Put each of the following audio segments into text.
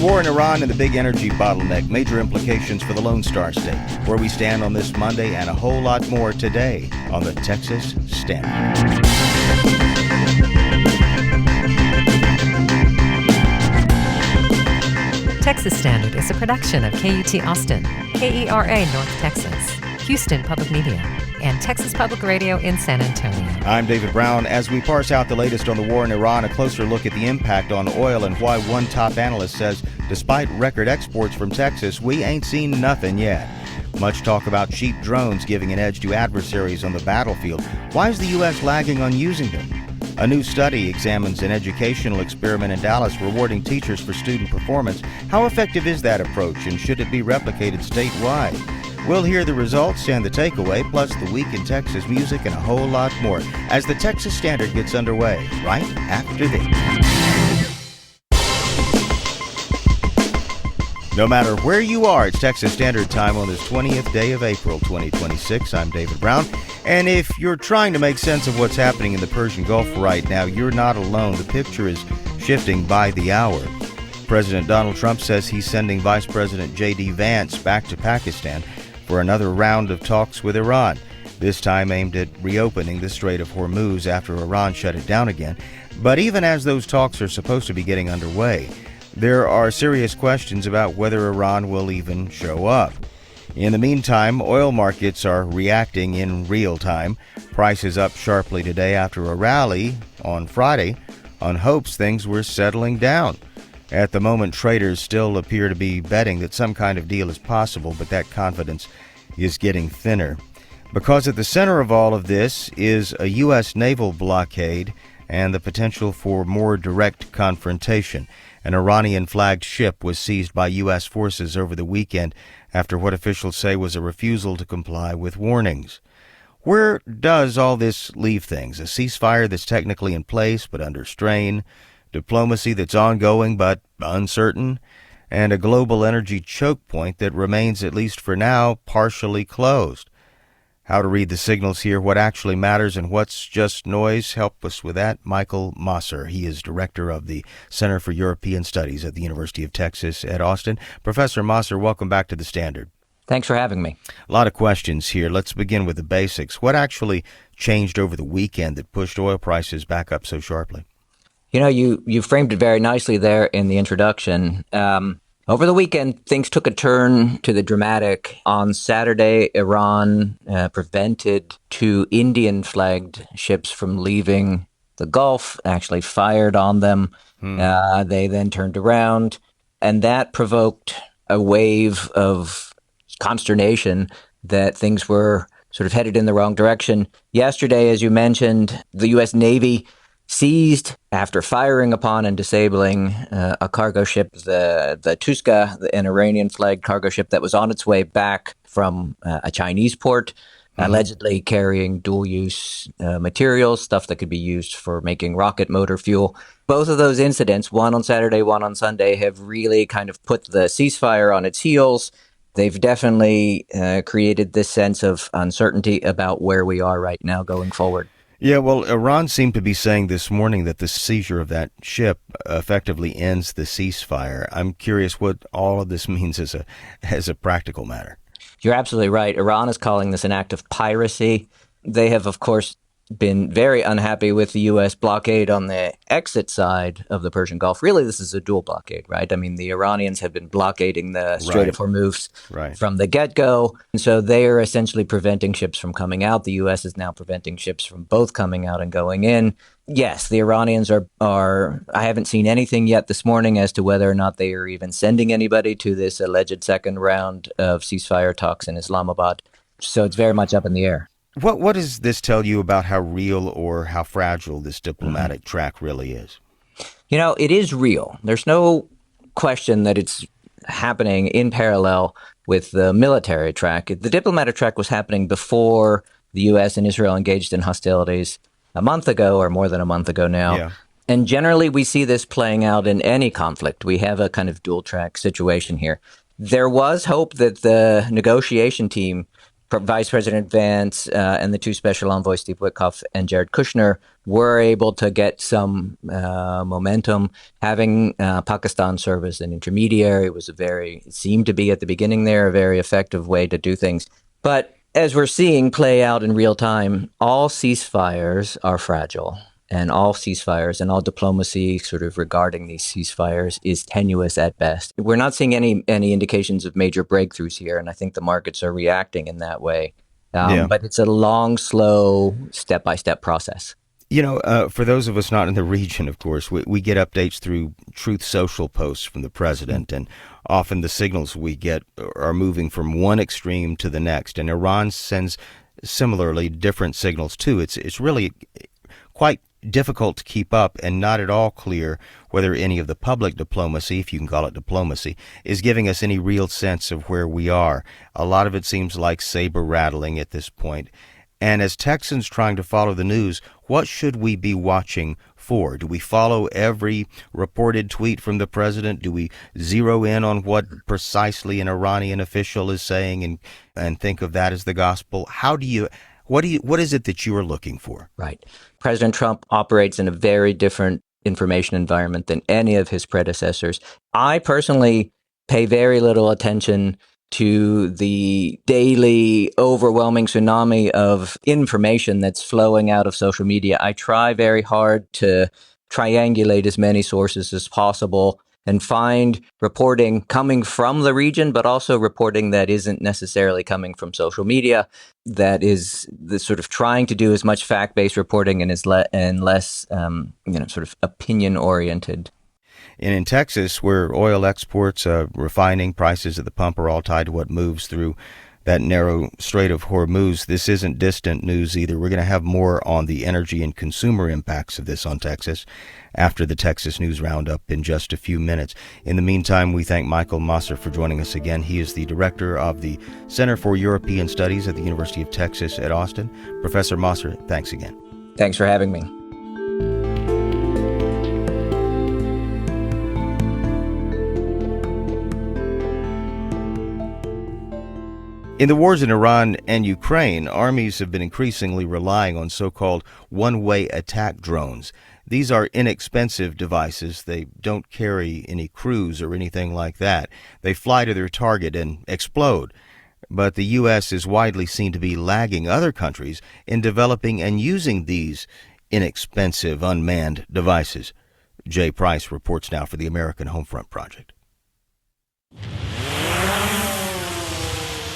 war in Iran and the big energy bottleneck, major implications for the Lone Star State, where we stand on this Monday, and a whole lot more today on the Texas Standard. Texas Standard is a production of KUT Austin, KERA North Texas, Houston Public Media, and Texas Public Radio in San Antonio. I'm David Brown. As we parse out the latest on the war in Iran, a closer look at the impact on oil and why one top analyst says, despite record exports from Texas, we ain't seen nothing yet. Much talk about cheap drones giving an edge to adversaries on the battlefield. Why is the U.S. lagging on using them? A new study examines an educational experiment in Dallas rewarding teachers for student performance. How effective is that approach, and should it be replicated statewide? We'll hear the results and the takeaway, plus the week in Texas music and a whole lot more as the Texas Standard gets underway right after this. No matter where you are, it's Texas Standard Time on this 20th day of April 2026. I'm David Brown. And if you're trying to make sense of what's happening in the Persian Gulf right now, you're not alone. The picture is shifting by the hour. President Donald Trump says he's sending Vice President J.D. Vance back to Pakistan for another round of talks with Iran, this time aimed at reopening the Strait of Hormuz after Iran shut it down again. But even as those talks are supposed to be getting underway, there are serious questions about whether Iran will even show up. In the meantime, oil markets are reacting in real time. Prices up sharply today after a rally on Friday on hopes things were settling down. At the moment, traders still appear to be betting that some kind of deal is possible, but that confidence is getting thinner. Because at the center of all of this is a U.S. naval blockade and the potential for more direct confrontation. An Iranian-flagged ship was seized by U.S. forces over the weekend after what officials say was a refusal to comply with warnings. Where does all this leave things? A ceasefire that's technically in place but under strain, diplomacy that's ongoing but uncertain, and a global energy choke point that remains, at least for now, partially closed. How to read the signals here, what actually matters, and what's just noise? Help us with that, Michael Mosser. He is director of the Center for European Studies at the University of Texas at Austin. Professor Mosser, welcome back to the Standard. Thanks for having me. A lot of questions here. Let's begin with the basics. What actually changed over the weekend that pushed oil prices back up so sharply? You know, you framed it very nicely there in the introduction. Over the weekend, things took a turn to the dramatic. On Saturday, Iran prevented two Indian-flagged ships from leaving the Gulf, actually fired on them. They then turned around, and that provoked a wave of consternation that things were sort of headed in the wrong direction. Yesterday, as you mentioned, the U.S. Navy seized, after firing upon and disabling a cargo ship, the Tuska, an Iranian-flagged cargo ship that was on its way back from a Chinese port, allegedly carrying dual-use materials, stuff that could be used for making rocket motor fuel. Both of those incidents, one on Saturday, one on Sunday, have really kind of put the ceasefire on its heels. They've definitely created this sense of uncertainty about where we are right now going forward. Yeah, well, Iran seemed to be saying this morning that the seizure of that ship effectively ends the ceasefire. I'm curious what all of this means as a practical matter. You're absolutely right. Iran is calling this an act of piracy. They have, of course, been very unhappy with the U.S. blockade on the exit side of the Persian Gulf. Really, this is a dual blockade, right? I mean, the Iranians have been blockading the Strait of Hormuz from the get-go. And so they are essentially preventing ships from coming out. The U.S. is now preventing ships from both coming out and going in. Yes, the Iranians are I haven't seen anything yet this morning as to whether or not they are even sending anybody to this alleged second round of ceasefire talks in Islamabad. So it's very much up in the air. What does this tell you about how real or how fragile this diplomatic track really is? You know, it is real. There's no question that it's happening in parallel with the military track. The diplomatic track was happening before the U.S. and Israel engaged in hostilities a month ago, or more than a month ago now. Yeah. And generally, we see this playing out in any conflict. We have a kind of dual track situation here. There was hope that the negotiation team Vice President Vance and the two special envoys, Steve Witkoff and Jared Kushner, were able to get some momentum. Having Pakistan serve as an intermediary it seemed to be at the beginning there, a very effective way to do things. But as we're seeing play out in real time, all ceasefires are fragile. And all ceasefires and all diplomacy sort of regarding these ceasefires is tenuous at best. We're not seeing any indications of major breakthroughs here, and I think the markets are reacting in that way. But it's a long, slow, step-by-step process. For those of us not in the region, of course, we get updates through Truth Social posts from the president, and often the signals we get are moving from one extreme to the next, and Iran sends similarly different signals too. It's really quite difficult to keep up and not at all clear whether any of the public diplomacy, if you can call it diplomacy, is giving us any real sense of where we are. A lot of it seems like saber rattling at this point. And as Texans trying to follow the news, what should we be watching for? Do we follow every reported tweet from the president? Do we zero in on what precisely an Iranian official is saying and think of that as the gospel? What is it that you are looking for? Right. President Trump operates in a very different information environment than any of his predecessors. I personally pay very little attention to the daily overwhelming tsunami of information that's flowing out of social media. I try very hard to triangulate as many sources as possible and find reporting coming from the region, but also reporting that isn't necessarily coming from social media, that is the sort of trying to do as much fact-based reporting and less sort of opinion-oriented. And in Texas, where oil exports, refining prices at the pump are all tied to what moves through that narrow Strait of Hormuz, this isn't distant news either. We're going to have more on the energy and consumer impacts of this on Texas after the Texas News Roundup in just a few minutes. In the meantime, we thank Michael Mosser for joining us again. He is the director of the Center for European Studies at the University of Texas at Austin. Professor Mosser, thanks again. Thanks for having me. In the wars in Iran and Ukraine, armies have been increasingly relying on so-called one-way attack drones. These are inexpensive devices. They don't carry any crews or anything like that. They fly to their target and explode. But the U.S. is widely seen to be lagging other countries in developing and using these inexpensive unmanned devices. Jay Price reports now for the American Homefront Project.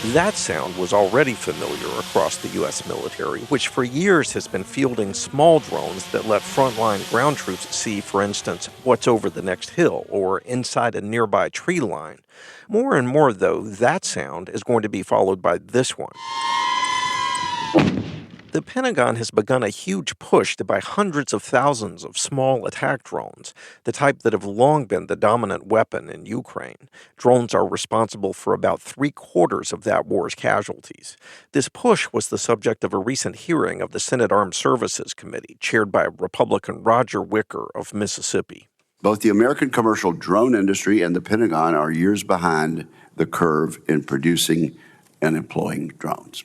That sound was already familiar across the U.S. military, which for years has been fielding small drones that let frontline ground troops see, for instance, what's over the next hill or inside a nearby tree line. More and more, though, that sound is going to be followed by this one. The Pentagon has begun a huge push to buy hundreds of thousands of small attack drones, the type that have long been the dominant weapon in Ukraine. Drones are responsible for about 3/4 of that war's casualties. This push was the subject of a recent hearing of the Senate Armed Services Committee, chaired by Republican Roger Wicker of Mississippi. Both the American commercial drone industry and the Pentagon are years behind the curve in producing and employing drones.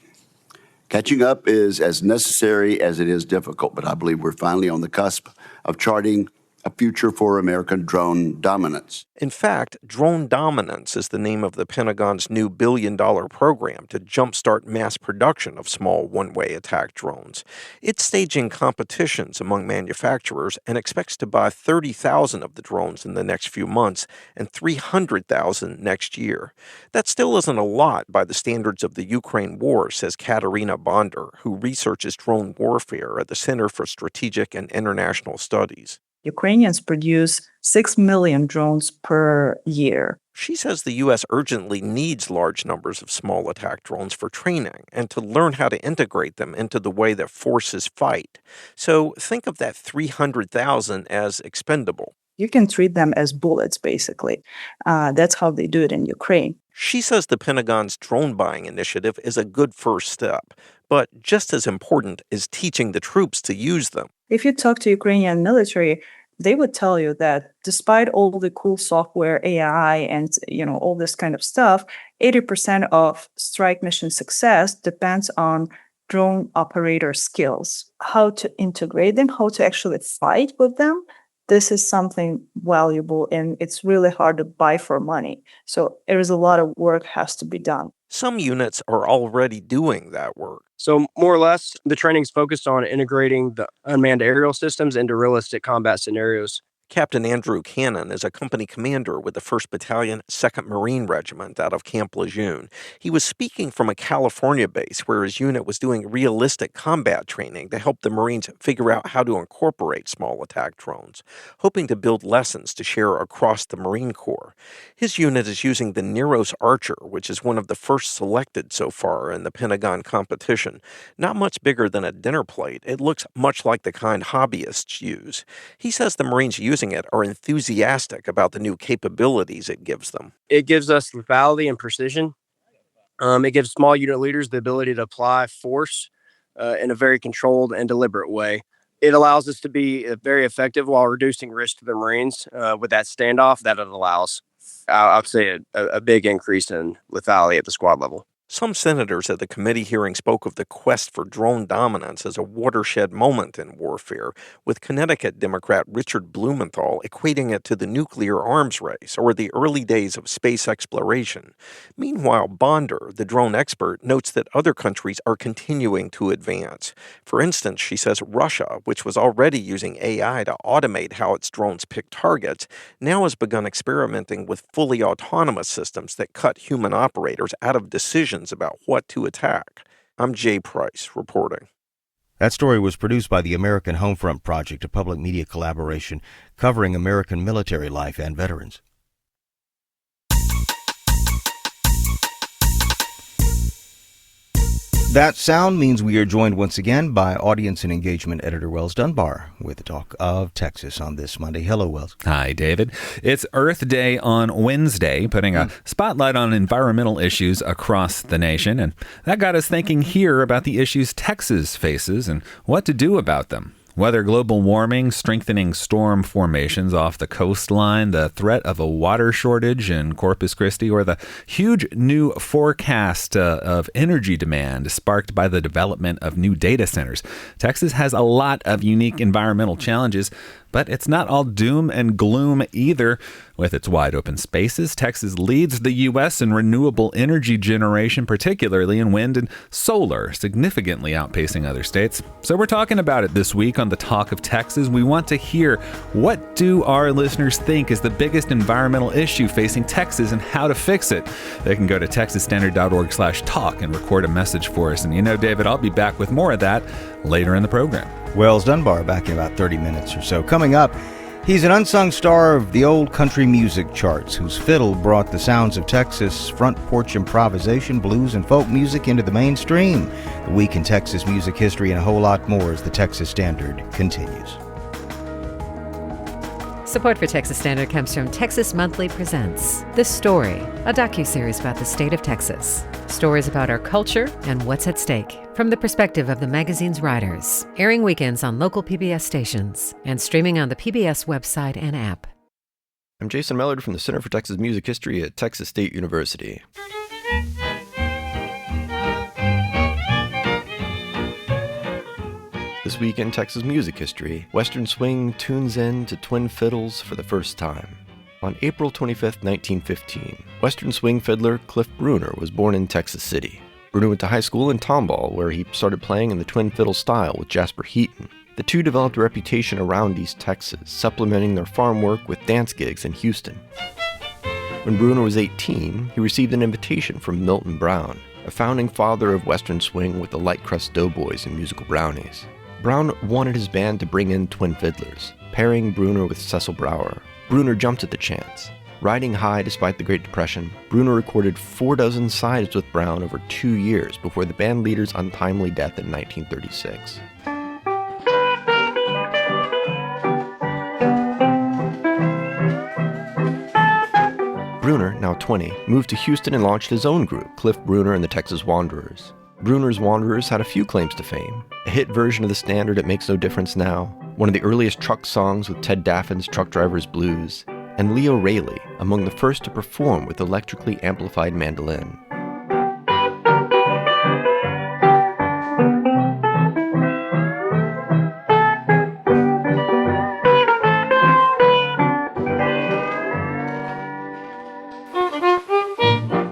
Catching up is as necessary as it is difficult, but I believe we're finally on the cusp of charting a future for American drone dominance. In fact, Drone Dominance is the name of the Pentagon's new billion-dollar program to jumpstart mass production of small one-way attack drones. It's staging competitions among manufacturers and expects to buy 30,000 of the drones in the next few months and 300,000 next year. That still isn't a lot by the standards of the Ukraine war, says Katerina Bonder, who researches drone warfare at the Center for Strategic and International Studies. Ukrainians produce 6 million drones per year. She says the U.S. urgently needs large numbers of small attack drones for training and to learn how to integrate them into the way that forces fight. So think of that 300,000 as expendable. You can treat them as bullets, basically. That's how they do it in Ukraine. She says the Pentagon's drone buying initiative is a good first step, but just as important is teaching the troops to use them. If you talk to Ukrainian military, they would tell you that despite all the cool software, AI, and all this kind of stuff, 80% of strike mission success depends on drone operator skills, how to integrate them, how to actually fight with them. This is something valuable, and it's really hard to buy for money. So there is a lot of work has to be done. Some units are already doing that work. So more or less, the training's focused on integrating the unmanned aerial systems into realistic combat scenarios. Captain Andrew Cannon is a company commander with the 1st Battalion, 2nd Marine Regiment out of Camp Lejeune. He was speaking from a California base where his unit was doing realistic combat training to help the Marines figure out how to incorporate small attack drones, hoping to build lessons to share across the Marine Corps. His unit is using the Neros Archer, which is one of the first selected so far in the Pentagon competition. Not much bigger than a dinner plate, it looks much like the kind hobbyists use. He says the Marines using it are enthusiastic about the new capabilities it gives them. It gives us lethality and precision. It gives small unit leaders the ability to apply force in a very controlled and deliberate way. It allows us to be very effective while reducing risk to the Marines with that standoff that it allows. I'd say a big increase in lethality at the squad level. Some senators at the committee hearing spoke of the quest for drone dominance as a watershed moment in warfare, with Connecticut Democrat Richard Blumenthal equating it to the nuclear arms race or the early days of space exploration. Meanwhile, Bonder, the drone expert, notes that other countries are continuing to advance. For instance, she says Russia, which was already using AI to automate how its drones pick targets, now has begun experimenting with fully autonomous systems that cut human operators out of decisions about what to attack. I'm Jay Price reporting. That story was produced by the American Homefront Project, a public media collaboration covering American military life and veterans. That sound means we are joined once again by audience and engagement editor Wells Dunbar with the talk of Texas on this Monday. Hello, Wells. Hi, David. It's Earth Day on Wednesday, putting a spotlight on environmental issues across the nation. And that got us thinking here about the issues Texas faces and what to do about them. Whether global warming, strengthening storm formations off the coastline, the threat of a water shortage in Corpus Christi, or the huge new forecast of energy demand sparked by the development of new data centers. Texas has a lot of unique environmental challenges, but it's not all doom and gloom either. With its wide open spaces, Texas leads the U.S. in renewable energy generation, particularly in wind and solar, significantly outpacing other states. So we're talking about it this week on the Talk of Texas. We want to hear, what do our listeners think is the biggest environmental issue facing Texas and how to fix it? They can go to texasstandard.org/talk and record a message for us. And you know, David, I'll be back with more of that later in the program. Wells Dunbar back in about 30 minutes or so. Coming up, he's an unsung star of the old country music charts, whose fiddle brought the sounds of Texas front porch improvisation, blues, and folk music into the mainstream. The Week in Texas Music History and a whole lot more as the Texas Standard continues. Support for Texas Standard comes from Texas Monthly Presents The Story, a docuseries about the state of Texas. Stories about our culture and what's at stake, from the perspective of the magazine's writers. Airing weekends on local PBS stations and streaming on the PBS website and app. I'm Jason Mellard from the Center for Texas Music History at Texas State University. This week in Texas music history, Western swing tunes in to twin fiddles for the first time. On April 25, 1915, Western swing fiddler Cliff Bruner was born in Texas City. Bruner went to high school in Tomball, where he started playing in the twin fiddle style with Jasper Heaton. The two developed a reputation around East Texas, supplementing their farm work with dance gigs in Houston. When Bruner was 18, he received an invitation from Milton Brown, a founding father of Western swing with the Light Crust Doughboys and Musical Brownies. Brown wanted his band to bring in twin fiddlers, pairing Bruner with Cecil Brower. Bruner jumped at the chance. Riding high despite the Great Depression, Bruner recorded 4 sides with Brown over 2 years before the band leader's untimely death in 1936. Bruner, now 20, moved to Houston and launched his own group, Cliff Bruner and the Texas Wanderers. Bruner's Wanderers had a few claims to fame: a hit version of the standard It Makes No Difference Now, one of the earliest truck songs with Ted Daffin's Truck Driver's Blues, and Leo Rayleigh, among the first to perform with electrically amplified mandolin.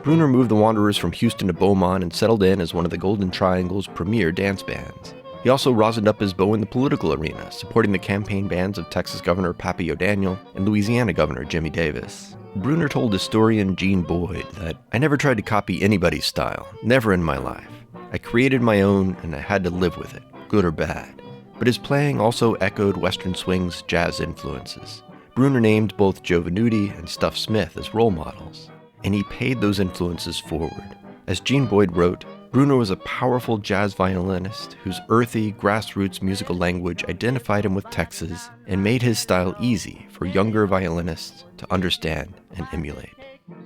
Bruner moved the Wanderers from Houston to Beaumont and settled in as one of the Golden Triangle's premier dance bands. He also rosined up his bow in the political arena, supporting the campaign bands of Texas Governor Pappy O'Daniel and Louisiana Governor Jimmy Davis. Bruner told historian Gene Boyd that, "I never tried to copy anybody's style, never in my life. I created my own and I had to live with it, good or bad." But his playing also echoed Western swing's jazz influences. Bruner named both Joe Venuti and Stuff Smith as role models, and he paid those influences forward. As Gene Boyd wrote, Bruner was a powerful jazz violinist whose earthy, grassroots musical language identified him with Texas and made his style easy for younger violinists to understand and emulate.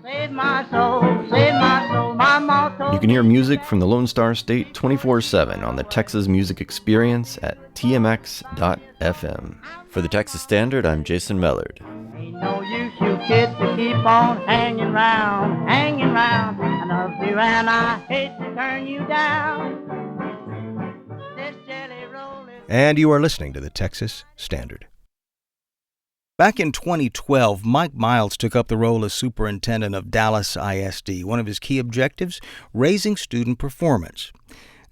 Save my soul, my motto. You can hear music from the Lone Star State 24/7 on the Texas Music Experience at tmx.fm. For the Texas Standard, I'm Jason Mellard. Ain't no use, you kids, to keep on hanging round, and up here and I hate to turn you down. This jelly roll is... And you are listening to the Texas Standard. Back in 2012, Mike Miles took up the role as superintendent of Dallas ISD. One of his key objectives, raising student performance.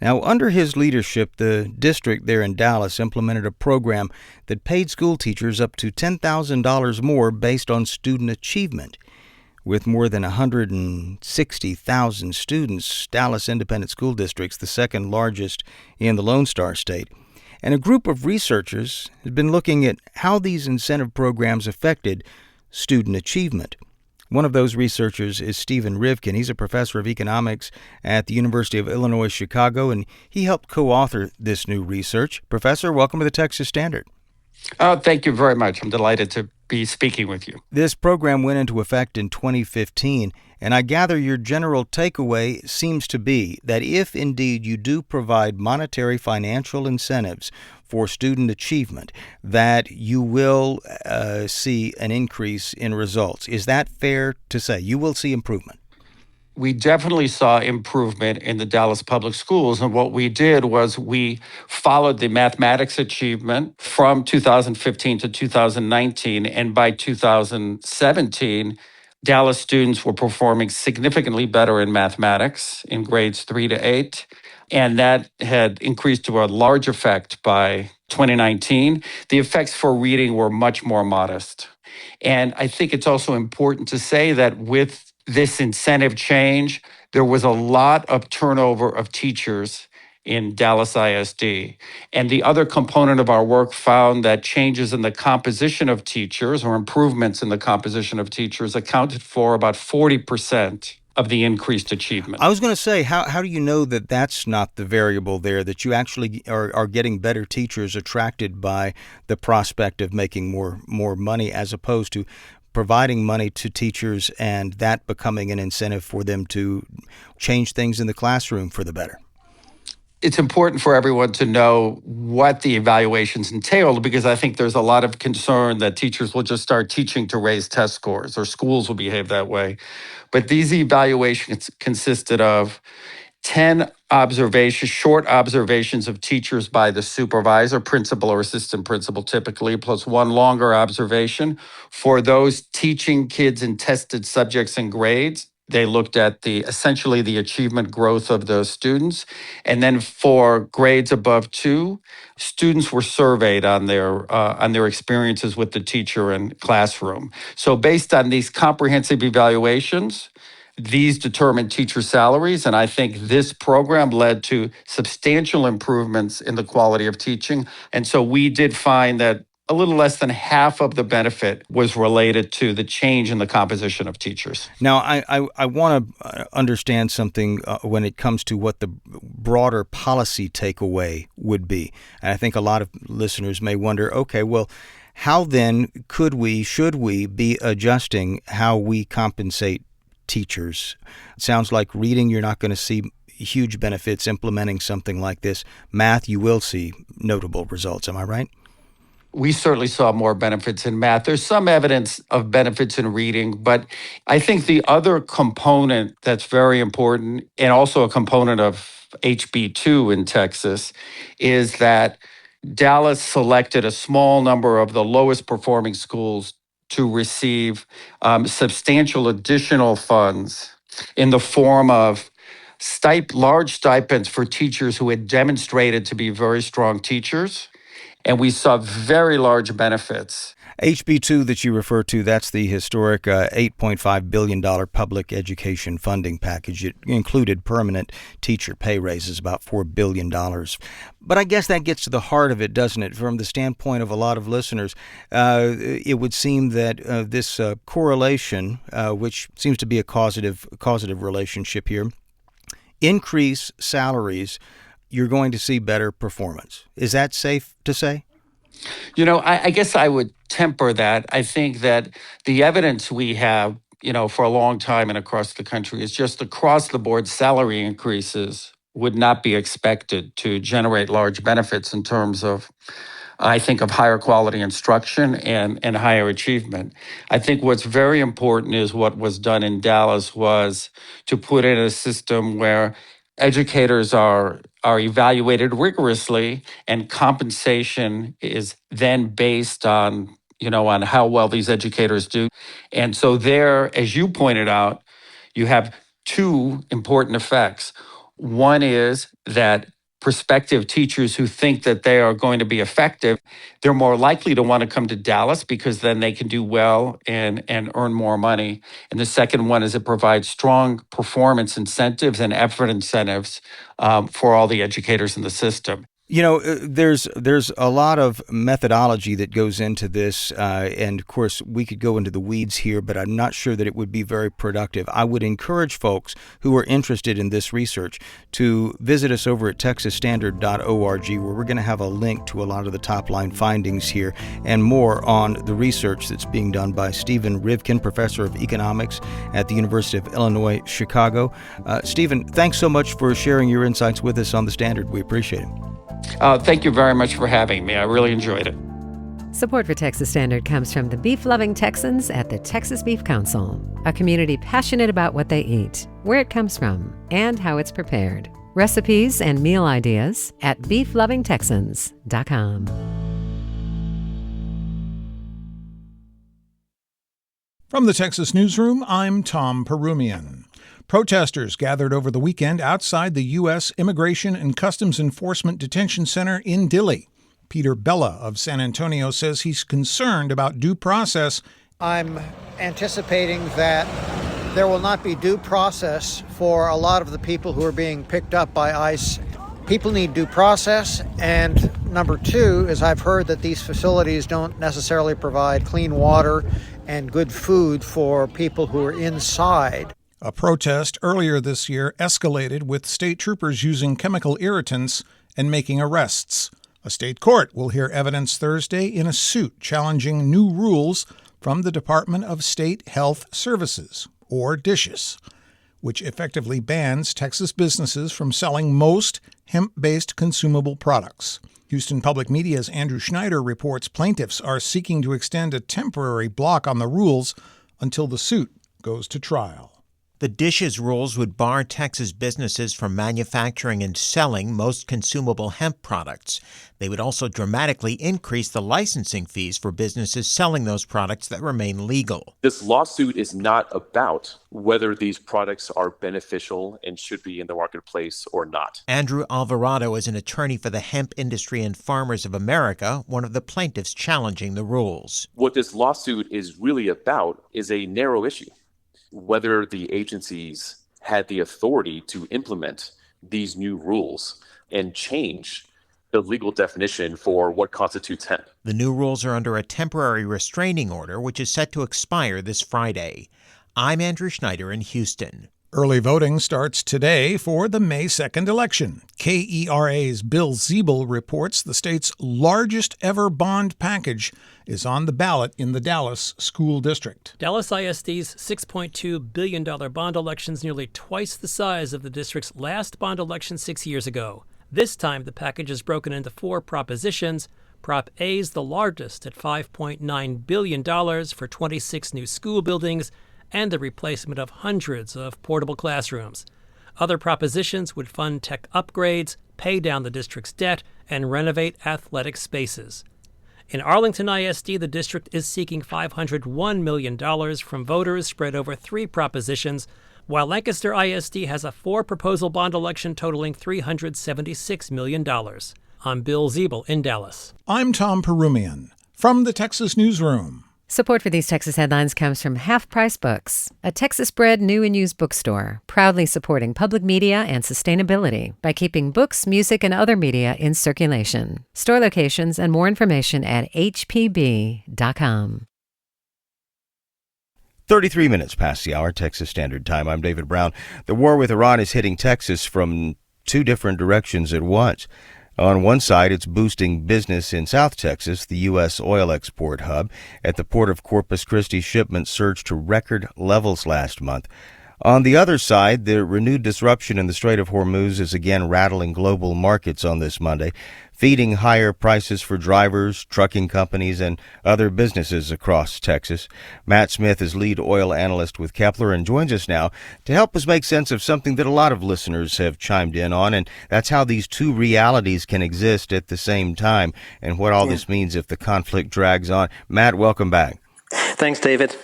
Now, under his leadership, the district there in Dallas implemented a program that paid school teachers up to $10,000 more based on student achievement. With more than 160,000 students, Dallas Independent School District's the second largest in the Lone Star State. And a group of researchers has been looking at how these incentive programs affected student achievement. One of those researchers is Stephen Rivkin. He's a professor of economics at the University of Illinois Chicago, and he helped co-author this new research. Professor, welcome to the Texas Standard. Thank you very much. I'm delighted to be speaking with you. This program went into effect in 2015, and I gather your general takeaway seems to be that if indeed you do provide monetary financial incentives for student achievement, that you will see an increase in results. Is that fair to say? You will see improvement? We definitely saw improvement in the Dallas public schools. And what we did was we followed the mathematics achievement from 2015 to 2019. And by 2017, Dallas students were performing significantly better in mathematics in grades 3 to 8. And that had increased to a large effect by 2019. The effects for reading were much more modest. And I think it's also important to say that with this incentive change, there was a lot of turnover of teachers in Dallas ISD. And the other component of our work found that changes in the composition of teachers or improvements in the composition of teachers accounted for about 40% of the increased achievement. I was going to say, how do you know that that's not the variable there, that you actually are getting better teachers attracted by the prospect of making more money as opposed to providing money to teachers and that becoming an incentive for them to change things in the classroom for the better? It's important for everyone to know what the evaluations entail, because I think there's a lot of concern that teachers will just start teaching to raise test scores or schools will behave that way. But these evaluations consisted of 10 short observations of teachers by the supervisor, principal or assistant principal typically, plus one longer observation. For those teaching kids in tested subjects and grades, they looked at essentially the achievement growth of those students. And then for grades above 2, students were surveyed on their experiences with the teacher and classroom. So based on these comprehensive evaluations, these determined teacher salaries, and I think this program led to substantial improvements in the quality of teaching. And so we did find that a little less than half of the benefit was related to the change in the composition of teachers. Now, I want to understand something when it comes to what the broader policy takeaway would be. And I think a lot of listeners may wonder, okay, well, how then should we be adjusting how we compensate teachers? It sounds like reading, you're not going to see huge benefits implementing something like this. Math, you will see notable results. Am I right? We certainly saw more benefits in math. There's some evidence of benefits in reading, but I think the other component that's very important, and also a component of HB2 in Texas, is that Dallas selected a small number of the lowest performing schools to receive substantial additional funds in the form of large stipends for teachers who had demonstrated to be very strong teachers. And we saw very large benefits. HB2 that you refer to, that's the historic $8.5 billion public education funding package. It included permanent teacher pay raises, about $4 billion. But I guess that gets to the heart of it, doesn't it? From the standpoint of a lot of listeners, it would seem that this correlation, which seems to be a causative relationship here, increase salaries, you're going to see better performance. Is that safe to say? You know, I guess I would temper that. I think that the evidence we have, for a long time and across the country is just across the board salary increases would not be expected to generate large benefits in terms of, I think, of higher quality instruction and higher achievement. I think what's very important is what was done in Dallas was to put in a system where educators are evaluated rigorously, and compensation is then based on how well these educators do. And so there, as you pointed out, you have two important effects. One is that prospective teachers who think that they are going to be effective, they're more likely to want to come to Dallas because then they can do well and earn more money. And the second one is it provides strong performance incentives and effort incentives for all the educators in the system. There's a lot of methodology that goes into this, and of course we could go into the weeds here, but I'm not sure that it would be very productive. I would encourage folks who are interested in this research to visit us over at texasstandard.org, where we're going to have a link to a lot of the top-line findings here and more on the research that's being done by Stephen Rivkin, professor of economics at the University of Illinois, Chicago. Stephen, thanks so much for sharing your insights with us on The Standard. We appreciate it. Thank you very much for having me. I really enjoyed it. Support for Texas Standard comes from the beef-loving Texans at the Texas Beef Council, a community passionate about what they eat, where it comes from, and how it's prepared. Recipes and meal ideas at beeflovingtexans.com. From the Texas Newsroom, I'm Tom Perumian. Protesters gathered over the weekend outside the U.S. Immigration and Customs Enforcement Detention Center in Dilley. Peter Bella of San Antonio says he's concerned about due process. I'm anticipating that there will not be due process for a lot of the people who are being picked up by ICE. People need due process, and number two is I've heard that these facilities don't necessarily provide clean water and good food for people who are inside. A protest earlier this year escalated with state troopers using chemical irritants and making arrests. A state court will hear evidence Thursday in a suit challenging new rules from the Department of State Health Services, or DSHS, which effectively bans Texas businesses from selling most hemp-based consumable products. Houston Public Media's Andrew Schneider reports plaintiffs are seeking to extend a temporary block on the rules until the suit goes to trial. The DSHS rules would bar Texas businesses from manufacturing and selling most consumable hemp products. They would also dramatically increase the licensing fees for businesses selling those products that remain legal. This lawsuit is not about whether these products are beneficial and should be in the marketplace or not. Andrew Alvarado is an attorney for the Hemp Industry and Farmers of America, one of the plaintiffs challenging the rules. What this lawsuit is really about is a narrow issue: whether the agencies had the authority to implement these new rules and change the legal definition for what constitutes hemp. The new rules are under a temporary restraining order, which is set to expire this Friday. I'm Andrew Schneider in Houston. Early voting starts today for the May 2nd election. KERA's Bill Siebel reports the state's largest ever bond package is on the ballot in the Dallas School District. Dallas ISD's $6.2 billion bond election is nearly twice the size of the district's last bond election 6 years ago. This time, the package is broken into 4 propositions. Prop A is the largest at $5.9 billion for 26 new school buildings and the replacement of hundreds of portable classrooms. Other propositions would fund tech upgrades, pay down the district's debt, and renovate athletic spaces. In Arlington ISD, the district is seeking $501 million from voters spread over 3 propositions, while Lancaster ISD has a 4-proposal bond election totaling $376 million. I'm Bill Ziebel in Dallas. I'm Tom Perumian from the Texas Newsroom. Support for these Texas headlines comes from Half Price Books, a Texas-bred new and used bookstore, proudly supporting public media and sustainability by keeping books, music, and other media in circulation. Store locations and more information at hpb.com. 33 minutes past the hour, Texas Standard Time. I'm David Brown. The war with Iran is hitting Texas from 2 different directions at once. On one side, it's boosting business in South Texas, the U.S. oil export hub. At the port of Corpus Christi, shipments surged to record levels last month. On the other side, the renewed disruption in the Strait of Hormuz is again rattling global markets on this Monday, feeding higher prices for drivers, trucking companies, and other businesses across Texas. Matt Smith is lead oil analyst with Kepler and joins us now to help us make sense of something that a lot of listeners have chimed in on, and that's how these 2 realities can exist at the same time and what all this means if the conflict drags on. Matt, welcome back. Thanks, David.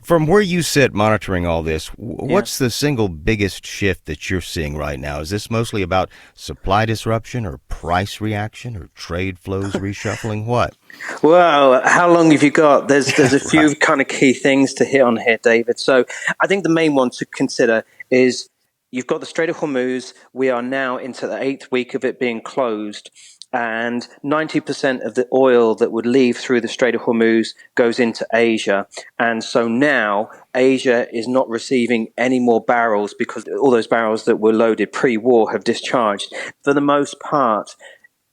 From where you sit monitoring all this, what's the single biggest shift that you're seeing right now? Is this mostly about supply disruption or price reaction or trade flows reshuffling? What? Well, how long have you got? There's a few kind of key things to hit on here, David. So I think the main one to consider is you've got the Strait of Hormuz. We are now into the 8th week of it being closed. And 90% of the oil that would leave through the Strait of Hormuz goes into Asia. And so now Asia is not receiving any more barrels because all those barrels that were loaded pre-war have discharged. For the most part,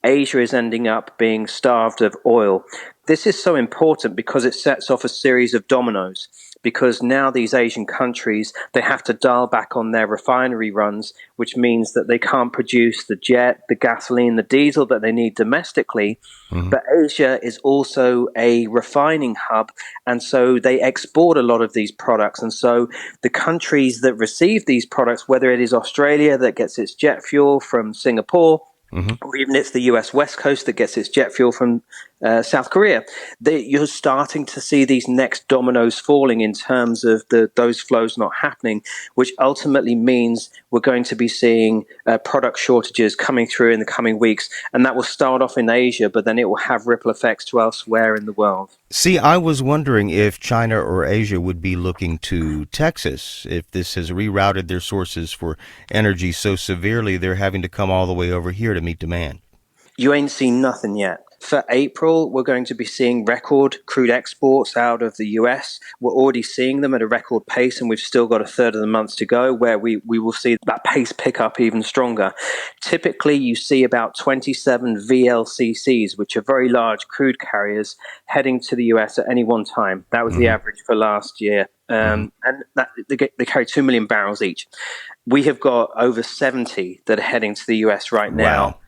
Asia is ending up being starved of oil. This is so important because it sets off a series of dominoes. Because now these Asian countries, they have to dial back on their refinery runs, which means that they can't produce the jet, the gasoline, the diesel that they need domestically. Mm-hmm. But Asia is also a refining hub, and so they export a lot of these products. And so the countries that receive these products, whether it is Australia that gets its jet fuel from Singapore, or even it's the US West Coast that gets its jet fuel from South Korea, you're starting to see these next dominoes falling in terms of those flows not happening, which ultimately means we're going to be seeing product shortages coming through in the coming weeks. And that will start off in Asia, but then it will have ripple effects to elsewhere in the world. See, I was wondering if China or Asia would be looking to Texas, if this has rerouted their sources for energy so severely they're having to come all the way over here to meet demand. You ain't seen nothing yet. For April, we're going to be seeing record crude exports out of the US. We're already seeing them at a record pace, and we've still got a third of the month to go where we will see that pace pick up even stronger. Typically, you see about 27 VLCCs, which are very large crude carriers, heading to the US at any one time. That was the average for last year. And they carry 2 million barrels each. We have got over 70 that are heading to the US right now. Wow.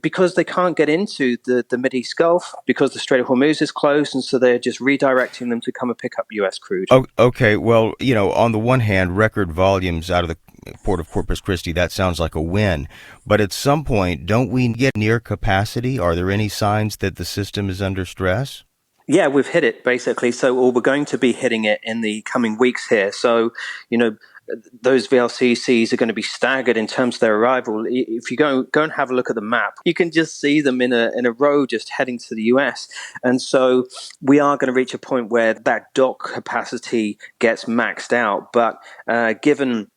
Because they can't get into the Mideast Gulf because the Strait of Hormuz is closed, and so they're just redirecting them to come and pick up U.S. crude. Oh, okay, well, on the one hand, record volumes out of the port of Corpus Christi, that sounds like a win. But at some point, don't we get near capacity? Are there any signs that the system is under stress? Yeah, we've hit it, basically. So we're going to be hitting it in the coming weeks here. So, those VLCCs are going to be staggered in terms of their arrival. If you go and have a look at the map, you can just see them in a row just heading to the US. And so we are going to reach a point where that dock capacity gets maxed out. But given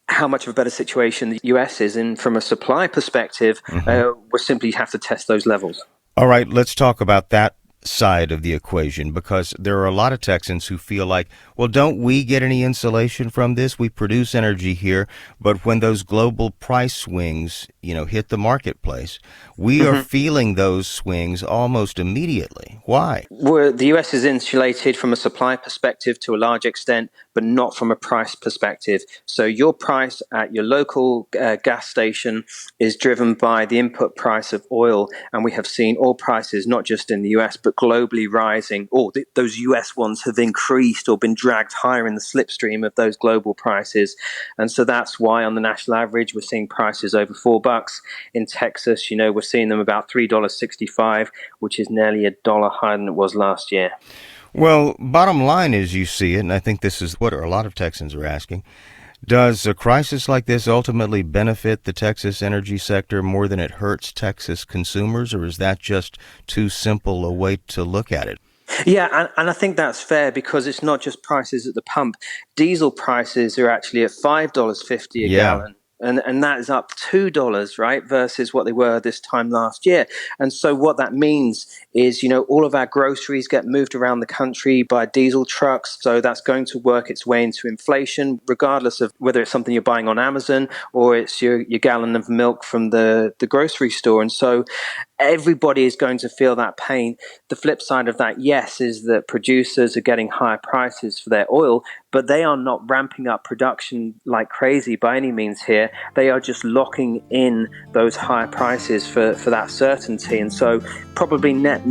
how much of a better situation the US is in from a supply perspective, we'll simply have to test those levels. All right, let's talk about that side of the equation, because there are a lot of Texans who feel like, well, don't we get any insulation from this? We produce energy here, but when those global price swings, hit the marketplace, we are feeling those swings almost immediately. Why? The US is insulated from a supply perspective to a large extent but not from a price perspective. So your price at your local gas station is driven by the input price of oil. And we have seen oil prices, not just in the US, but globally rising. Those US ones have increased or been dragged higher in the slipstream of those global prices. And so that's why on the national average, we're seeing prices over $4. In Texas, we're seeing them about $3.65, which is nearly $1 higher than it was last year. Well, bottom line is you see it, and I think this is what a lot of Texans are asking. Does a crisis like this ultimately benefit the Texas energy sector more than it hurts Texas consumers, or is that just too simple a way to look at it? Yeah, and I think that's fair because it's not just prices at the pump. Diesel prices are actually at $5.50 a gallon. And that is up $2, right, versus what they were this time last year. And so what that means is, all of our groceries get moved around the country by diesel trucks. So that's going to work its way into inflation, regardless of whether it's something you're buying on Amazon or it's your gallon of milk from the grocery store. And so everybody is going to feel that pain. The flip side of that, yes, is that producers are getting higher prices for their oil, but they are not ramping up production like crazy by any means here. They are just locking in those higher prices for that certainty. And so probably net,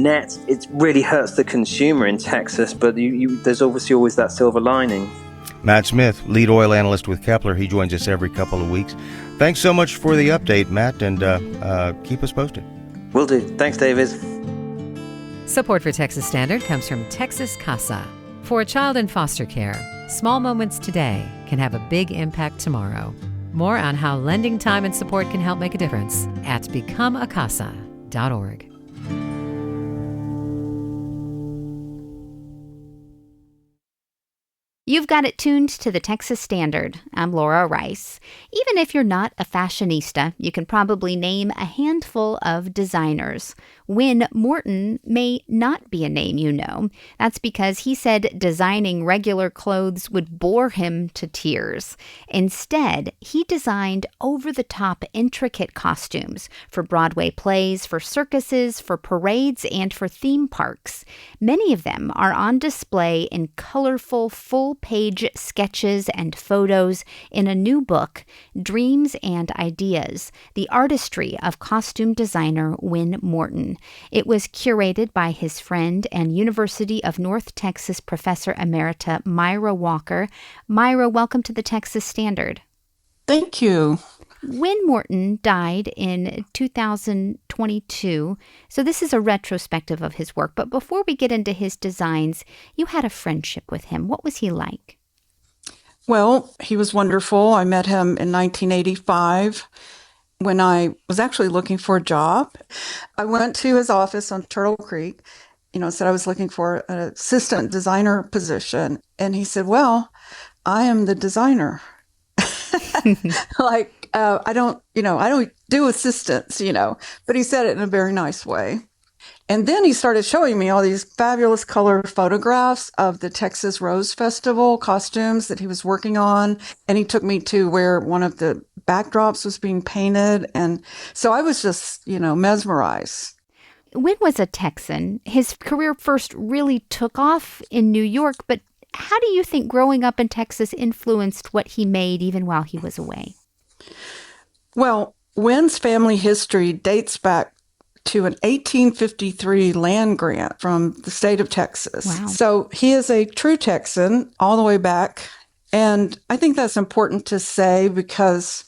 it really hurts the consumer in Texas, but there's obviously always that silver lining. Matt Smith, lead oil analyst with Kepler. He joins us every couple of weeks. Thanks so much for the update, Matt, and keep us posted. Will do. Thanks, David. Support for Texas Standard comes from Texas Casa. For a child in foster care, small moments today can have a big impact tomorrow. More on how lending time and support can help make a difference at becomeacasa.org. You've got it tuned to the Texas Standard. I'm Laura Rice. Even if you're not a fashionista, you can probably name a handful of designers. Win Morton may not be a name you know. That's because he said designing regular clothes would bore him to tears. Instead, he designed over-the-top intricate costumes for Broadway plays, for circuses, for parades, and for theme parks. Many of them are on display in colorful, full-page sketches and photos in a new book, Dreams and Ideas, The Artistry of Costume Designer Win Morton. It was curated by his friend and University of North Texas Professor Emerita Myra Walker. Myra, welcome to the Texas Standard. Thank you. Win Morton died in 2022, so this is a retrospective of his work. But before we get into his designs, you had a friendship with him. What was he like? Well, he was wonderful. I met him in 1985 when I was actually looking for a job. I went to his office on Turtle Creek, said I was looking for an assistant designer position. And he said, well, I am the designer. I don't do assistants, but he said it in a very nice way. And then he started showing me all these fabulous color photographs of the Texas Rose Festival costumes that he was working on. And he took me to where one of the backdrops was being painted. And so I was just, mesmerized. Win was a Texan. His career first really took off in New York. But how do you think growing up in Texas influenced what he made even while he was away? Well, Win's family history dates back to an 1853 land grant from the state of Texas. Wow. So he is a true Texan all the way back. And I think that's important to say because,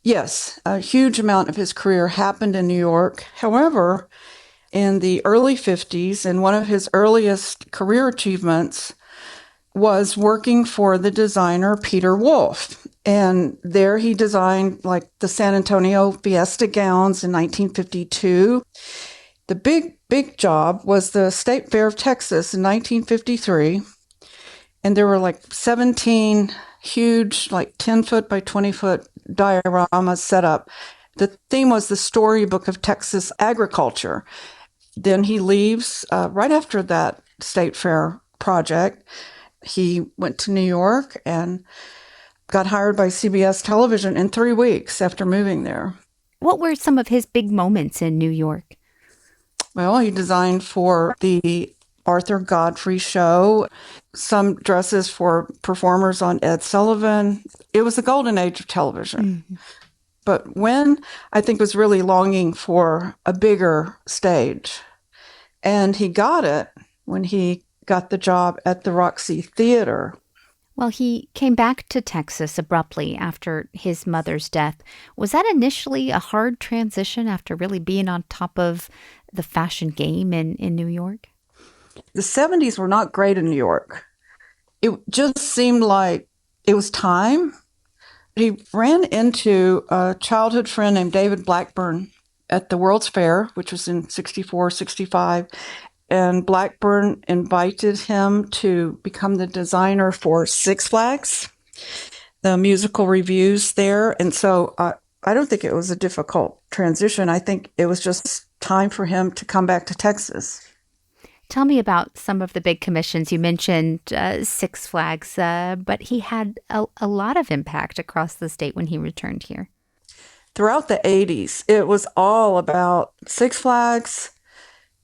yes, a huge amount of his career happened in New York. However, in the early 50s, and one of his earliest career achievements was working for the designer Peter Wolf. And there he designed the San Antonio Fiesta gowns in 1952. The big job was the State Fair of Texas in 1953. And there were 17 huge 10-foot by 20-foot dioramas set up. The theme was the storybook of Texas agriculture. Then he leaves right after that State Fair project. He went to New York and got hired by CBS Television in 3 weeks after moving there. What were some of his big moments in New York? Well, he designed for the Arthur Godfrey show, some dresses for performers on Ed Sullivan. It was the golden age of television. Mm-hmm. But Wynn, I think, was really longing for a bigger stage. And he got it when he got the job at the Roxy Theater. Well, he came back to Texas abruptly after his mother's death. Was that initially a hard transition after really being on top of the fashion game in New York? The 70s were not great in New York. It just seemed like it was time. He ran into a childhood friend named David Blackburn at the World's Fair, which was in 64, 65. And Blackburn invited him to become the designer for Six Flags, the musical reviews there. And so I don't think it was a difficult transition. I think it was just time for him to come back to Texas. Tell me about some of the big commissions. You mentioned Six Flags, but he had a lot of impact across the state when he returned here. Throughout the 80s, it was all about Six Flags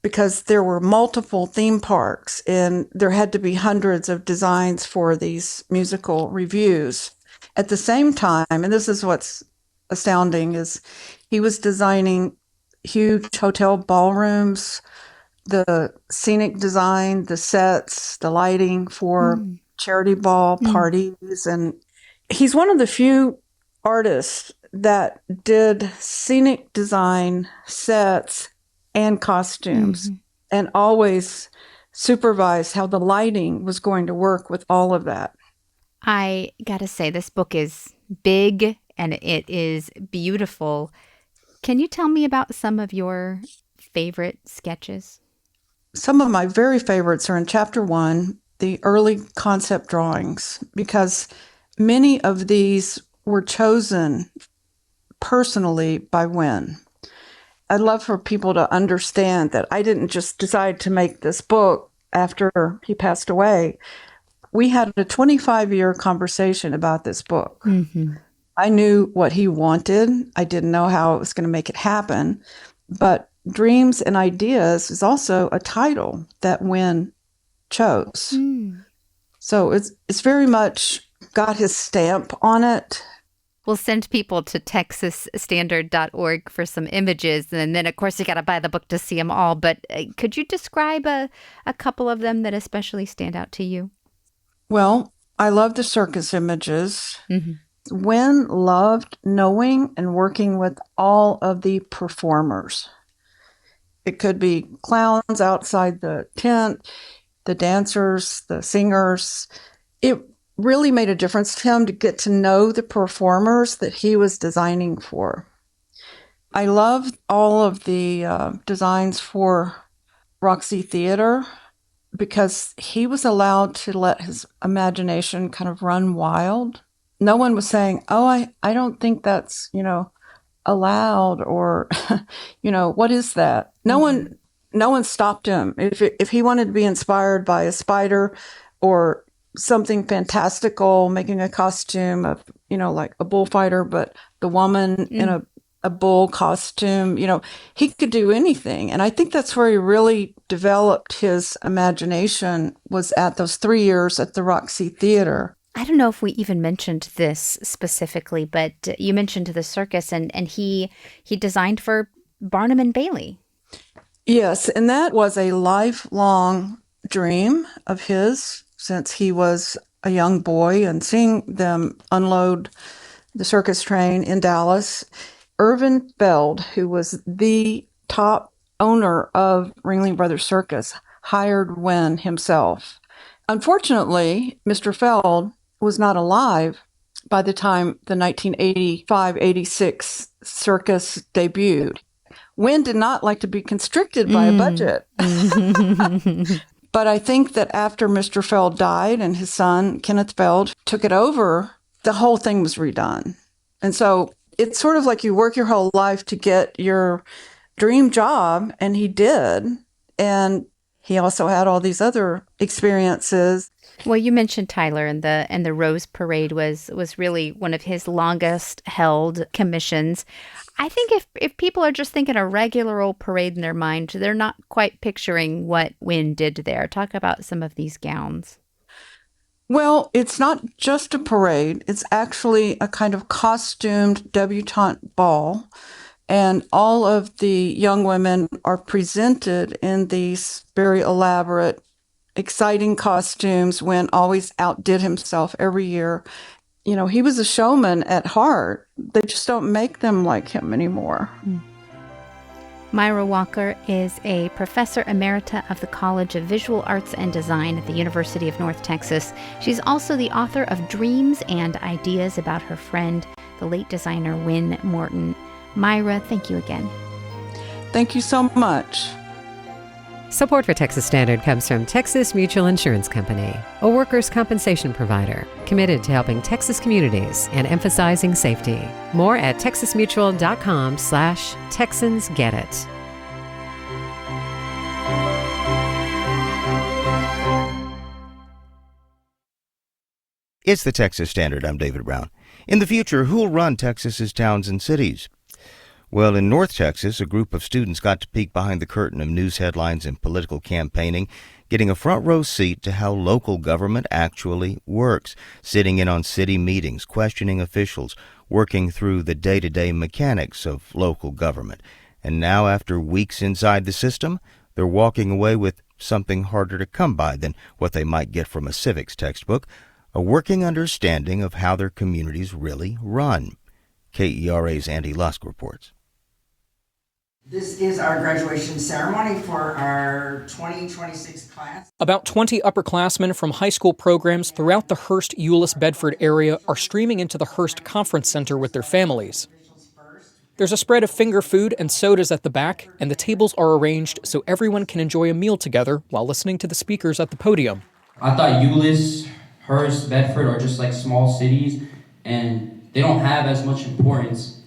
because there were multiple theme parks and there had to be hundreds of designs for these musical reviews. At the same time, and this is what's astounding, is he was designing huge hotel ballrooms, the scenic design, the sets, the lighting for charity ball parties. And he's one of the few artists that did scenic design, sets, and costumes, and always supervised how the lighting was going to work with all of that. I gotta say, this book is big and it is beautiful. Can you tell me about some of your favorite sketches? Some of my very favorites are in Chapter 1, the early concept drawings, because many of these were chosen personally by Wynn. I'd love for people to understand that I didn't just decide to make this book after he passed away. We had a 25-year conversation about this book. Mm-hmm. I knew what he wanted. I didn't know how it was going to make it happen. But Dreams and Ideas is also a title that Wynn chose. So it's very much got his stamp on it. We'll send people to texasstandard.org for some images. And then, of course, you got to buy the book to see them all. But could you describe a couple of them that especially stand out to you? Well, I love the circus images. Mm-hmm. Wynn loved knowing and working with all of the performers. It could be clowns outside the tent, the dancers, the singers. It really made a difference to him to get to know the performers that he was designing for. I love all of the designs for Roxy Theater because he was allowed to let his imagination kind of run wild. No one was saying, oh, I don't think that's, allowed, or, what is that? No one stopped him. If he wanted to be inspired by a spider or something fantastical, making a costume of, like a bullfighter, but the woman in a bull costume, he could do anything. And I think that's where he really developed his imagination, was at those 3 years at the Roxy Theater. I don't know if we even mentioned this specifically, but you mentioned the circus, and he designed for Barnum and Bailey. Yes, and that was a lifelong dream of his since he was a young boy, and seeing them unload the circus train in Dallas. Irvin Feld, who was the top owner of Ringling Brothers Circus, hired Wynn himself. Unfortunately, Mr. Feld was not alive by the time the 1985-86 circus debuted. Wynn did not like to be constricted by a budget. But I think that after Mr. Feld died and his son, Kenneth Feld, took it over, the whole thing was redone. And so it's sort of like you work your whole life to get your dream job, and he did. And he also had all these other experiences. Well, you mentioned Tyler, and the Rose Parade was really one of his longest held commissions. I think if people are just thinking a regular old parade in their mind, they're not quite picturing what Wynne did there. Talk about some of these gowns. Well, it's not just a parade. It's actually a kind of costumed debutante ball. And all of the young women are presented in these very elaborate, exciting costumes. Wynne always outdid himself every year. You know, he was a showman at heart. They just don't make them like him anymore. Myra Walker is a professor emerita of the College of Visual Arts and Design at the University of North Texas. She's also the author of Dreams and Ideas about her friend, the late designer Wynne Morton. Myra, thank you again. Thank you so much. Support for Texas Standard comes from Texas Mutual Insurance Company, a workers' compensation provider committed to helping Texas communities and emphasizing safety. More at texasmutual.com/TexansGetIt. It's the Texas Standard. I'm David Brown. In the future, who'll run Texas's towns and cities? Well, in North Texas, a group of students got to peek behind the curtain of news headlines and political campaigning, getting a front row seat to how local government actually works, sitting in on city meetings, questioning officials, working through the day-to-day mechanics of local government. And now, after weeks inside the system, they're walking away with something harder to come by than what they might get from a civics textbook, a working understanding of how their communities really run. KERA's Andy Lusk reports. This is our graduation ceremony for our 2026 class. About 20 upperclassmen from high school programs throughout the Hearst-Euless-Bedford area are streaming into the Hearst Conference Center with their families. There's a spread of finger food and sodas at the back, and the tables are arranged so everyone can enjoy a meal together while listening to the speakers at the podium. I thought Euless, Hearst, Bedford are just like small cities, and they don't have as much importance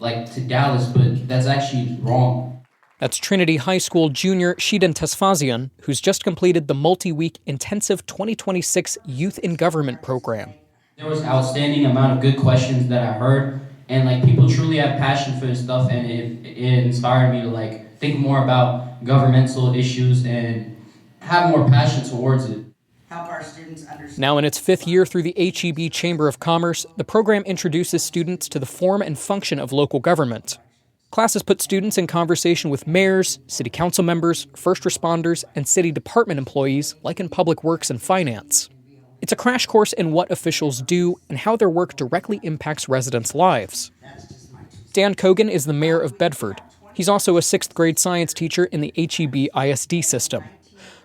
like to Dallas, but that's actually wrong. That's Trinity High School junior Shidan Tesfazian, who's just completed the multi-week intensive 2026 Youth in Government program. There was outstanding amount of good questions that I heard, and like people truly have passion for this stuff, and it inspired me to like think more about governmental issues and have more passion towards it. Help our students understand. Now in its fifth year through the HEB Chamber of Commerce, the program introduces students to the form and function of local government. Classes put students in conversation with mayors, city council members, first responders, and city department employees, like in public works and finance. It's a crash course in what officials do and how their work directly impacts residents' lives. Dan Cogan is the mayor of Bedford. He's also a sixth grade science teacher in the HEB ISD system.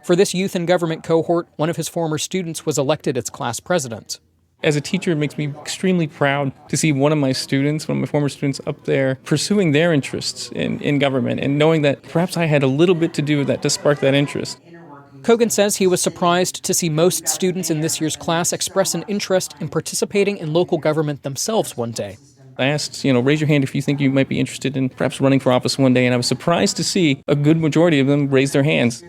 For this youth in government cohort, one of his former students was elected its class president. As a teacher, it makes me extremely proud to see one of my former students up there pursuing their interests in government and knowing that perhaps I had a little bit to do with that to spark that interest. Cogan says he was surprised to see most students in this year's class express an interest in participating in local government themselves one day. I asked, raise your hand if you think you might be interested in perhaps running for office one day, and I was surprised to see a good majority of them raise their hands.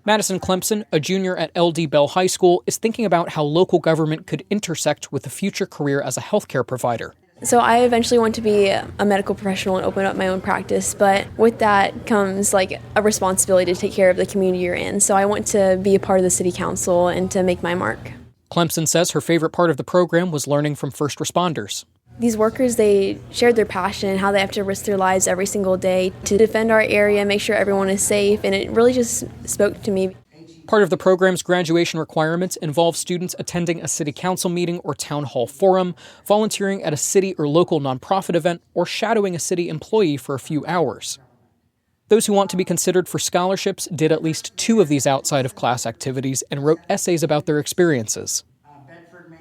Madison Clemson, a junior at LD Bell High School, is thinking about how local government could intersect with a future career as a healthcare provider. So I eventually want to be a medical professional and open up my own practice, but with that comes like a responsibility to take care of the community you're in. So I want to be a part of the city council and to make my mark. Clemson says her favorite part of the program was learning from first responders. These workers, they shared their passion and how they have to risk their lives every single day to defend our area, make sure everyone is safe, and it really just spoke to me. Part of the program's graduation requirements involve students attending a city council meeting or town hall forum, volunteering at a city or local nonprofit event, or shadowing a city employee for a few hours. Those who want to be considered for scholarships did at least 2 of these outside-of-class activities and wrote essays about their experiences.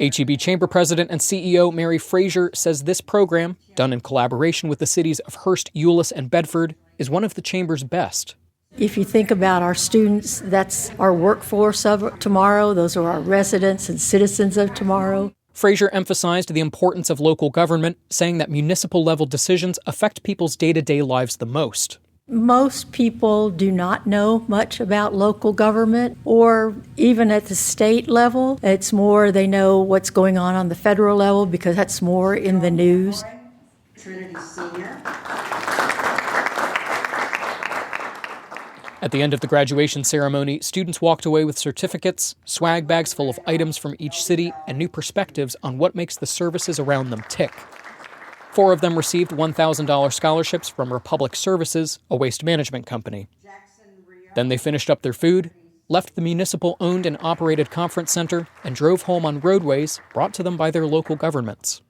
HEB Chamber President and CEO Mary Frazier says this program, done in collaboration with the cities of Hearst, Euless, and Bedford, is one of the Chamber's best. If you think about our students, that's our workforce of tomorrow. Those are our residents and citizens of tomorrow. Frazier emphasized the importance of local government, saying that municipal-level decisions affect people's day-to-day lives the most. Most people do not know much about local government or even at the state level. It's more they know what's going on the federal level because that's more in the news. Trinity Senior. At the end of the graduation ceremony, students walked away with certificates, swag bags full of items from each city, and new perspectives on what makes the services around them tick. 4 of them received $1,000 scholarships from Republic Services, a waste management company. Then they finished up their food, left the municipal-owned and operated conference center, and drove home on roadways brought to them by their local governments.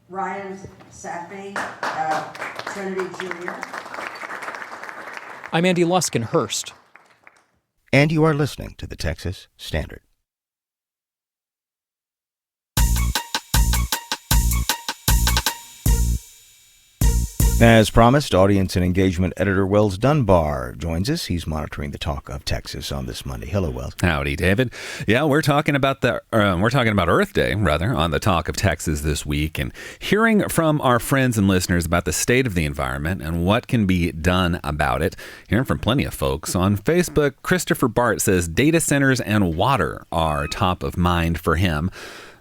Ryan Sappy, Trinity Junior. I'm Andy Lusk in Hearst. And you are listening to the Texas Standard. As promised, audience and engagement editor Wells Dunbar joins us. He's monitoring the talk of Texas on this Monday. Hello, Wells. Howdy, David. Yeah, we're talking about Earth Day, rather, on the talk of Texas this week, and hearing from our friends and listeners about the state of the environment and what can be done about it. Hearing from plenty of folks on Facebook. Christopher Bart says data centers and water are top of mind for him.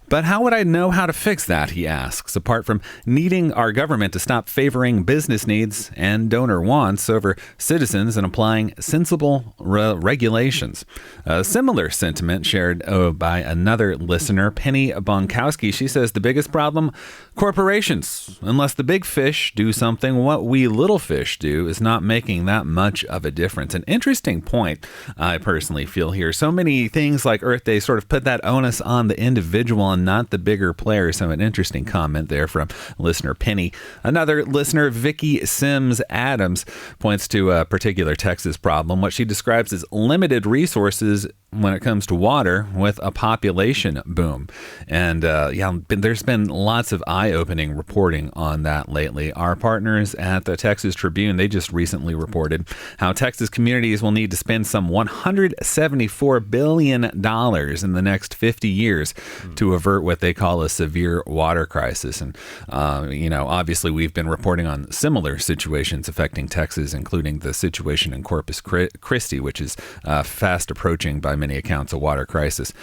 But how would I know how to fix that, he asks, apart from needing our government to stop favoring business needs and donor wants over citizens and applying sensible regulations. A similar sentiment shared by another listener, Penny Bonkowski. She says the biggest problem, corporations. Unless the big fish do something, what we little fish do is not making that much of a difference. An interesting point, I personally feel here. So many things like Earth Day sort of put that onus on the individual and not the bigger player. So an interesting comment there from listener Penny. Another listener, Vicky Sims Adams, points to a particular Texas problem, what she describes as limited resources when it comes to water with a population boom. And there's been lots of eye-opening reporting on that lately. Our partners at the Texas Tribune, they just recently reported how Texas communities will need to spend some $174 billion in the next 50 years to avert what they call a severe water crisis. And, obviously we've been reporting on similar situations affecting Texas, including the situation in Corpus Christi, which is fast approaching by many accounts a water crisis.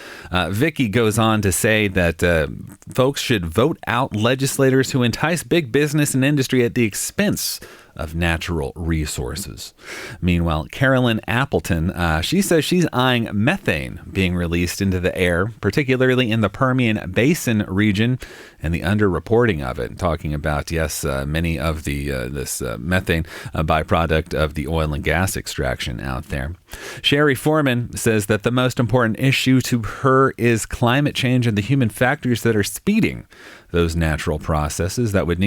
Vicky goes on to say that folks should vote out legislators who entice big business and industry at the expense of natural resources. Meanwhile, Carolyn Appleton, she says she's eyeing methane being released into the air, particularly in the Permian Basin region, and the underreporting of it. Talking about, many of this methane, a byproduct of the oil and gas extraction out there. Sherry Foreman says that the most important issue to her is climate change and the human factors that are speeding those natural processes that would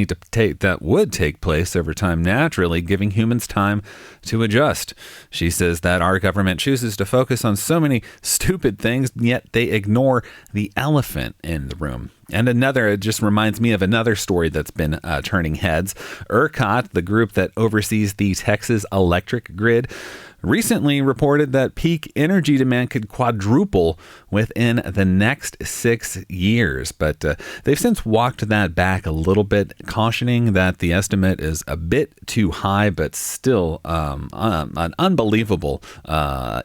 take place over time naturally, giving humans time to adjust. She says that our government chooses to focus on so many stupid things, yet they ignore the elephant in the room. And it just reminds me of another story that's been turning heads. ERCOT, the group that oversees the Texas electric grid, recently reported that peak energy demand could quadruple within the next 6 years. But they've since walked that back a little bit, cautioning that the estimate is a bit too high, but still an unbelievable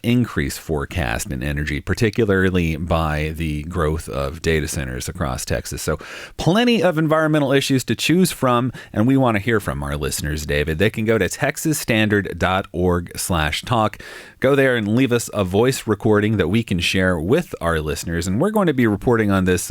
increase forecast in energy, particularly by the growth of data centers across Texas. So plenty of environmental issues to choose from, and we want to hear from our listeners, David. They can go to texasstandard.org/talk. Go there and leave us a voice recording that we can share with our listeners. And we're going to be reporting on this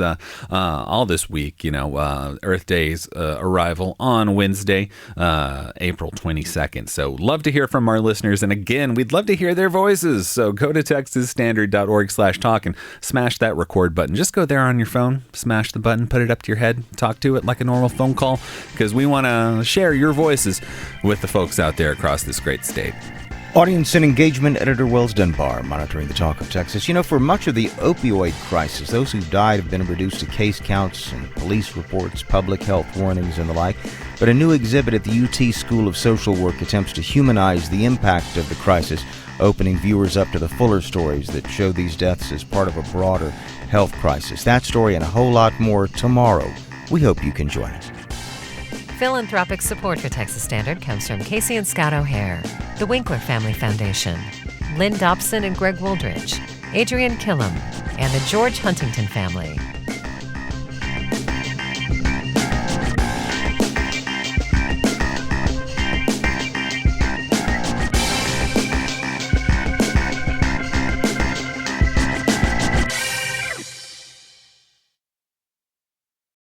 all this week, Earth Day's arrival on Wednesday, April 22nd. So love to hear from our listeners. And again, we'd love to hear their voices. So go to texasstandard.org/talk and smash that record button. Just go there on your phone, smash the button, put it up to your head, talk to it like a normal phone call, because we want to share your voices with the folks out there across this great state. Audience and engagement editor Wells Dunbar monitoring the talk of Texas. For much of the opioid crisis, those who died have been reduced to case counts and police reports, public health warnings, and the like. But a new exhibit at the UT School of Social Work attempts to humanize the impact of the crisis, opening viewers up to the fuller stories that show these deaths as part of a broader health crisis. That story and a whole lot more tomorrow. We hope you can join us. Philanthropic support for Texas Standard comes from Casey and Scott O'Hare. the Winkler Family Foundation, Lynn Dobson and Greg Wooldridge, Adrian Killam, and the George Huntington family.